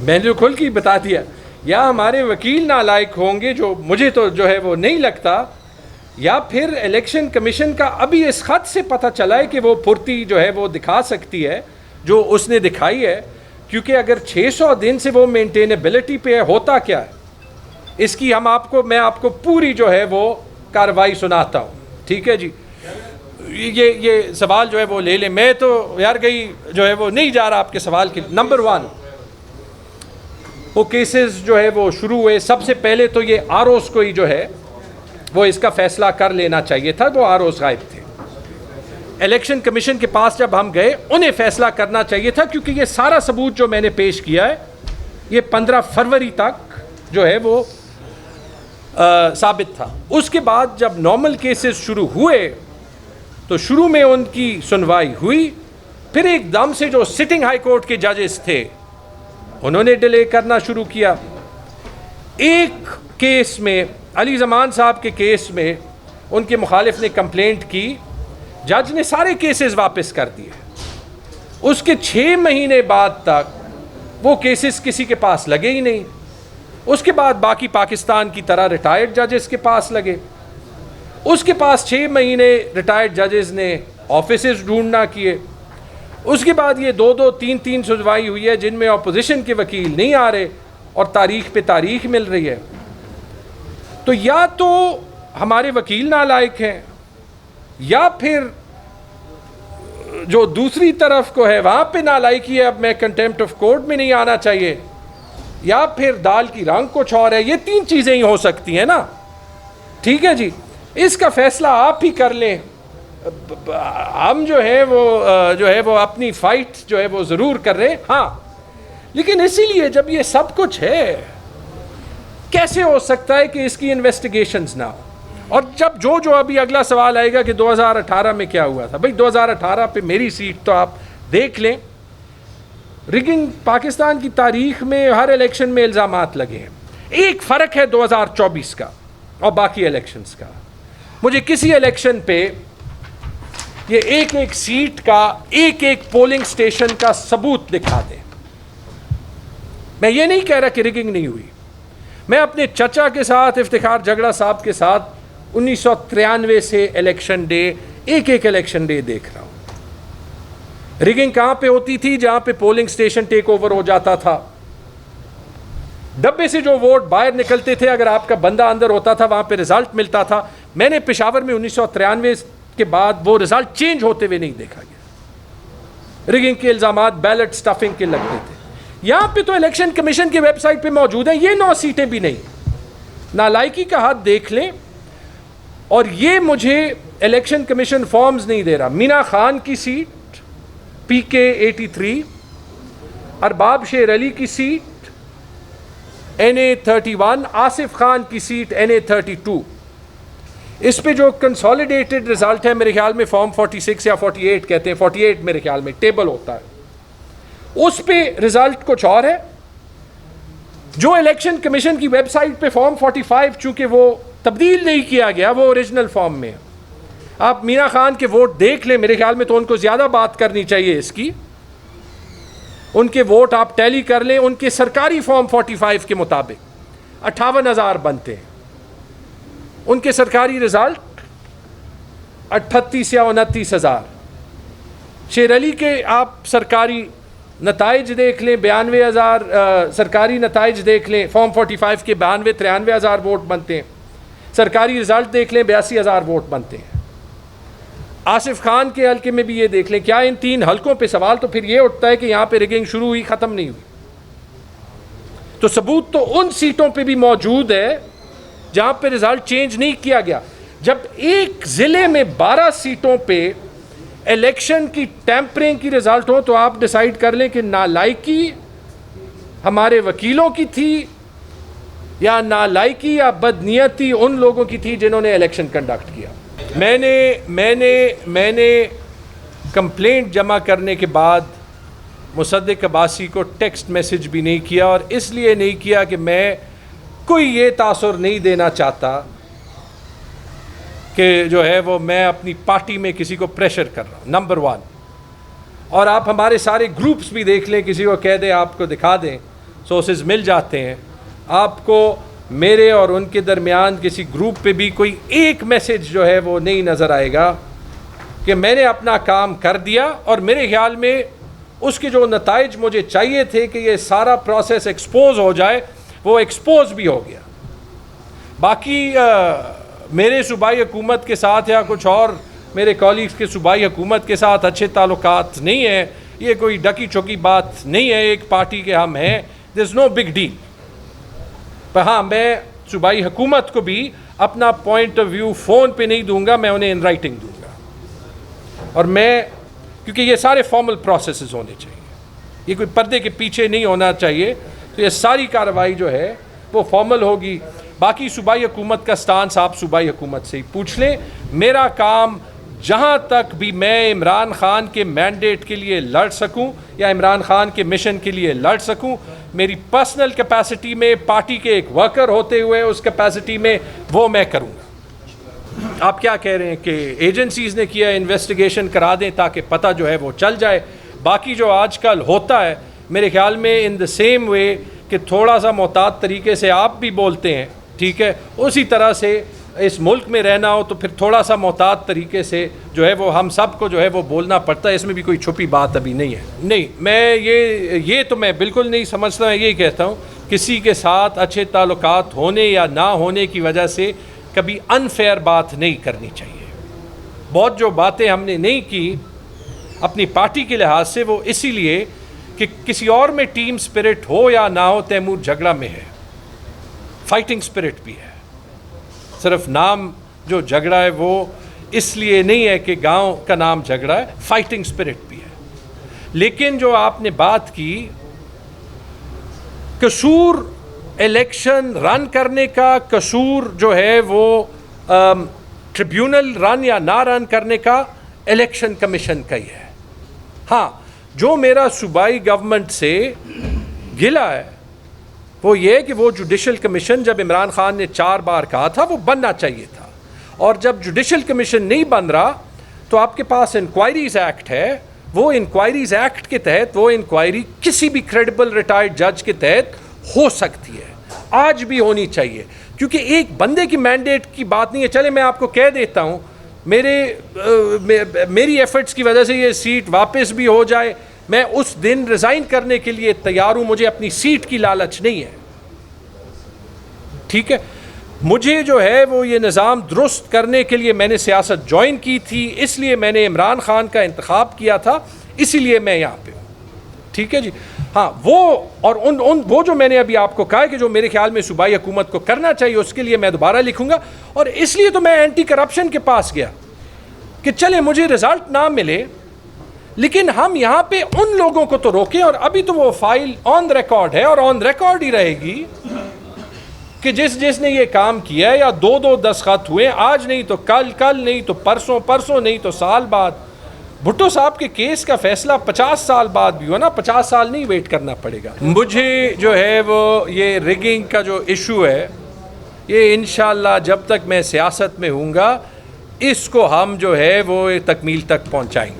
मैंने तो खुल के बता दिया, या हमारे वकील नालायक होंगे, जो मुझे तो जो है वो नहीं लगता, या फिर इलेक्शन कमीशन का अभी इस खत से पता चला है कि वो फुर्ती जो है वो दिखा सकती है जो उसने दिखाई है। क्योंकि अगर 600 दिन से वो मेंटेनेबिलिटी पे है, होता क्या है इसकी मैं आपको पूरी जो है वो कार्रवाई सुनाता हूँ। ठीक है जी, ये सवाल जो है वो ले लें। मैं तो यार कहीं जो है वो नहीं जा रहा आपके सवाल के। नंबर 1, वो केसेस जो है वो शुरू हुए। सबसे पहले तो ये आरओस को ही जो है वो इसका फैसला कर लेना चाहिए था, वो आरओस गायब थे। इलेक्शन कमीशन के पास जब हम गए, उन्हें फैसला करना चाहिए था, क्योंकि ये सारा सबूत जो मैंने पेश किया है ये 15 फरवरी तक जो है वो साबित था। उसके बाद जब नॉर्मल केसेस शुरू हुए तो शुरू में उनकी सुनवाई हुई, फिर एकदम से जो सिटिंग हाई कोर्ट के जजेस थे उन्होंने डिले करना शुरू किया। एक केस में, अली ज़मान साहब के केस में, उनके मुखालिफ ने कंप्लेंट की, जज ने सारे केसेस वापस कर दिए। उसके 6 महीने बाद तक वो केसेस किसी के पास लगे ही नहीं। उसके बाद बाकी पाकिस्तान की तरह रिटायर्ड जजेस के पास लगे। उसके पास 6 महीने रिटायर्ड जजेस ने ऑफिसेज ढूंढना किए। उसके बाद ये 2-2, 3-3 सुनवाई हुई है जिनमें अपोजिशन के वकील नहीं आ रहे और तारीख पे तारीख मिल रही है। तो या तो हमारे वकील नालायक हैं, या फिर जो दूसरी तरफ को है वहाँ पे नालायकी है, अब मैं कंटेम्प्ट ऑफ कोर्ट में नहीं आना चाहिए, या फिर दाल की रंग कुछ और है। ये 3 चीज़ें ही हो सकती हैं ना। ठीक है जी, इसका फैसला आप ही कर लें। हम जो है वो अपनी फाइट जो है वो ज़रूर कर रहे हैं। हाँ, लेकिन इसीलिए जब ये सब कुछ है, कैसे हो सकता है कि इसकी इन्वेस्टिगेशंस ना हो? और जब जो अभी अगला सवाल आएगा कि 2018 में क्या हुआ था, भाई 2018 पे मेरी सीट तो आप देख लें। रिगिंग पाकिस्तान की तारीख में हर इलेक्शन में इल्ज़ामात लगे हैं। एक फ़र्क है 2024 का और बाकी इलेक्शंस का। मुझे किसी इलेक्शन पे ये एक सीट का, एक पोलिंग स्टेशन का सबूत दिखा दें। मैं ये नहीं कह रहा कि रिगिंग नहीं हुई। मैं अपने चचा के साथ, इफ्तिखार झगड़ा साहब के साथ 1993 से इलेक्शन डे, एक इलेक्शन डे देख रहा हूँ। रिगिंग कहाँ पे होती थी? जहाँ पे पोलिंग स्टेशन टेक ओवर हो जाता था। डब्बे से जो वोट बाहर निकलते थे, अगर आपका बंदा अंदर होता था, वहाँ पे रिजल्ट मिलता था। मैंने पेशावर में 1993 के बाद वो रिजल्ट चेंज होते हुए नहीं देखा गया। रिगिंग के इल्जामात बैलेट स्टफिंग के लगते थे। यहाँ पे तो इलेक्शन कमीशन की वेबसाइट पे मौजूद है, ये 9 सीटें भी नहीं। नालायकी का हाथ देख लें। और ये मुझे इलेक्शन कमीशन फॉर्म्स नहीं दे रहा। मीना खान की सीट PK 83, अरबाब शेर अली की सीट NA 31, आसिफ खान की सीट NA 32। इस पे जो कंसोलिडेटेड रिजल्ट है, मेरे ख्याल में फॉर्म 46 या 48 कहते हैं, 48 मेरे ख्याल में टेबल होता है, उस पे रिजल्ट कुछ और है। जो इलेक्शन कमीशन की वेबसाइट पे फॉर्म 45, चूंकि वो तब्दील नहीं किया गया, वो ओरिजिनल फॉर्म में है। आप मीना खान के वोट देख लें, मेरे ख्याल में तो उनको ज़्यादा बात करनी चाहिए इसकी। उनके वोट आप टैली कर लें, उनके सरकारी फॉर्म 45 के मुताबिक 58,000 बनते हैं। उनके सरकारी रिजल्ट 38 या 29,000। शेर अली के आप सरकारी नताइज देख लें, 92,000 सरकारी नताइज देख लें, फॉर्म 45 के 92-93,000 वोट बनते हैं। सरकारी रिजल्ट देख लें, 82,000 वोट बनते हैं। आसिफ खान के हल्के में भी ये देख लें। क्या इन 3 हल्कों पे सवाल तो फिर ये उठता है कि यहाँ पे रिगिंग शुरू हुई, ख़त्म नहीं हुई? तो सबूत तो उन सीटों पे भी मौजूद है जहाँ पे रिजल्ट चेंज नहीं किया गया। जब एक ज़िले में 12 सीटों पे इलेक्शन की टैंपरिंग की रिजल्ट हो, तो आप डिसाइड कर लें कि नालायकी हमारे वकीलों की थी या नालायकी या बदनीयती उन लोगों की थी जिन्होंने इलेक्शन कंडक्ट किया। मैंने कंप्लेंट जमा करने के बाद मुसद्दिक अब्बासी को टेक्स्ट मैसेज भी नहीं किया, और इसलिए नहीं किया कि मैं कोई ये तासुर नहीं देना चाहता कि जो है वो मैं अपनी पार्टी में किसी को प्रेशर कर रहा हूँ, नंबर 1। और आप हमारे सारे ग्रुप्स भी देख लें, किसी को कह दें आपको दिखा दें, सोर्सेज मिल जाते हैं। आपको मेरे और उनके दरमियान किसी ग्रुप पे भी कोई एक मैसेज जो है वो नहीं नज़र आएगा कि मैंने अपना काम कर दिया और मेरे ख्याल में उसके जो नताइज मुझे चाहिए थे कि ये सारा प्रोसेस एक्सपोज हो जाए, वो एक्सपोज भी हो गया। बाकी मेरे सूबाई हुकूमत के साथ या कुछ और मेरे कॉलीग्स के सूबाई हुकूमत के साथ अच्छे ताल्लुकात नहीं है, ये कोई डकी चौकी बात नहीं है, एक पार्टी के हम हैं, this is no big deal. पर हाँ, मैं सूबाई हुकूमत को भी अपना पॉइंट ऑफ व्यू फ़ोन पे नहीं दूंगा, मैं उन्हें इन राइटिंग दूंगा। और मैं, क्योंकि ये सारे फॉर्मल प्रोसेसेस होने चाहिए, ये कोई पर्दे के पीछे नहीं होना चाहिए, तो ये सारी कार्रवाई जो है वो फॉर्मल होगी। बाकी सूबाई हुकूमत का स्टांस आप सूबाई हुकूमत से ही पूछ लें। मेरा काम, जहाँ तक भी मैं इमरान ख़ान के मैंडेट के लिए लड़ सकूँ या इमरान ख़ान के मिशन के लिए लड़ सकूँ, मेरी पर्सनल कैपेसिटी में, पार्टी के एक वर्कर होते हुए उस कैपेसिटी में, वो मैं करूँगा। आप क्या कह रहे हैं कि एजेंसीज़ ने किया, इन्वेस्टिगेशन करा दें ताकि पता जो है वो चल जाए। बाकी जो आजकल होता है, मेरे ख्याल में इन द सेम वे कि थोड़ा सा मोहतात तरीके से आप भी बोलते हैं, ठीक है, उसी तरह से इस मुल्क में रहना हो तो फिर थोड़ा सा मोहतात तरीके से जो है वो हम सब को जो है वो बोलना पड़ता है। इसमें भी कोई छुपी बात अभी नहीं है। नहीं, मैं ये तो मैं बिल्कुल नहीं समझता। मैं यही कहता हूँ, किसी के साथ अच्छे ताल्लुकात होने या ना होने की वजह से कभी अनफेयर बात नहीं करनी चाहिए। बहुत जो बातें हमने नहीं की अपनी पार्टी के लिहाज से, वो इसीलिए कि किसी और में टीम स्पिरिट हो या ना हो, तैमूर झगड़ा में है, फाइटिंग स्पिरिट भी है। सिर्फ नाम जो झगड़ा है वो इसलिए नहीं है कि गांव का नाम झगड़ा है, फाइटिंग स्पिरिट भी है। लेकिन जो आपने बात की, कसूर इलेक्शन रन करने का, कसूर जो है वो ट्रिब्यूनल रन या ना रन करने का इलेक्शन कमीशन का ही है। हाँ, जो मेरा सूबाई गवर्नमेंट से गिला है वो ये है कि वो जुडिशल कमीशन जब इमरान ख़ान ने 4 बार कहा था वो बनना चाहिए था, और जब जुडिशल कमीशन नहीं बन रहा तो आपके पास इंक्वायरीज़ एक्ट है। वो इंक्वायरीज़ एक्ट के तहत वो इंक्वायरी किसी भी क्रेडिबल रिटायर्ड जज के तहत हो सकती है, आज भी होनी चाहिए, क्योंकि एक बंदे की मैंडेट की बात नहीं है। चले मैं आपको कह देता हूँ, मेरी एफर्ट्स की वजह से ये सीट वापस भी हो जाए, मैं उस दिन रिज़ाइन करने के लिए तैयार हूँ। मुझे अपनी सीट की लालच नहीं है, ठीक है। मुझे जो है वो ये निज़ाम दुरुस्त करने के लिए मैंने सियासत ज्वाइन की थी, इसलिए मैंने इमरान ख़ान का इंतखाब किया था, इसीलिए मैं यहाँ पे हूँ, ठीक है जी। हाँ, वो और वो जो मैंने अभी आपको कहा है कि जो मेरे ख्याल में सूबाई हुकूमत को करना चाहिए, उसके लिए मैं दोबारा लिखूँगा। और इसलिए तो मैं एंटी करप्शन के पास गया कि चले मुझे रिज़ल्ट ना मिले, लेकिन हम यहाँ पे उन लोगों को तो रोकें। और अभी तो वो फाइल ऑन रिकॉर्ड है और ऑन रिकॉर्ड ही रहेगी कि जिसने ये काम किया है, या 2 दस्तखत हुए, आज नहीं तो कल, कल नहीं तो परसों, परसों नहीं तो साल बाद। भुट्टो साहब के केस का फैसला 50 साल बाद भी हो ना, 50 साल नहीं वेट करना पड़ेगा। मुझे जो है वो ये रिगिंग का जो इशू है, ये इंशाल्लाह जब तक मैं सियासत में हूँगा, इसको हम जो है वो तकमील तक पहुँचाएंगे।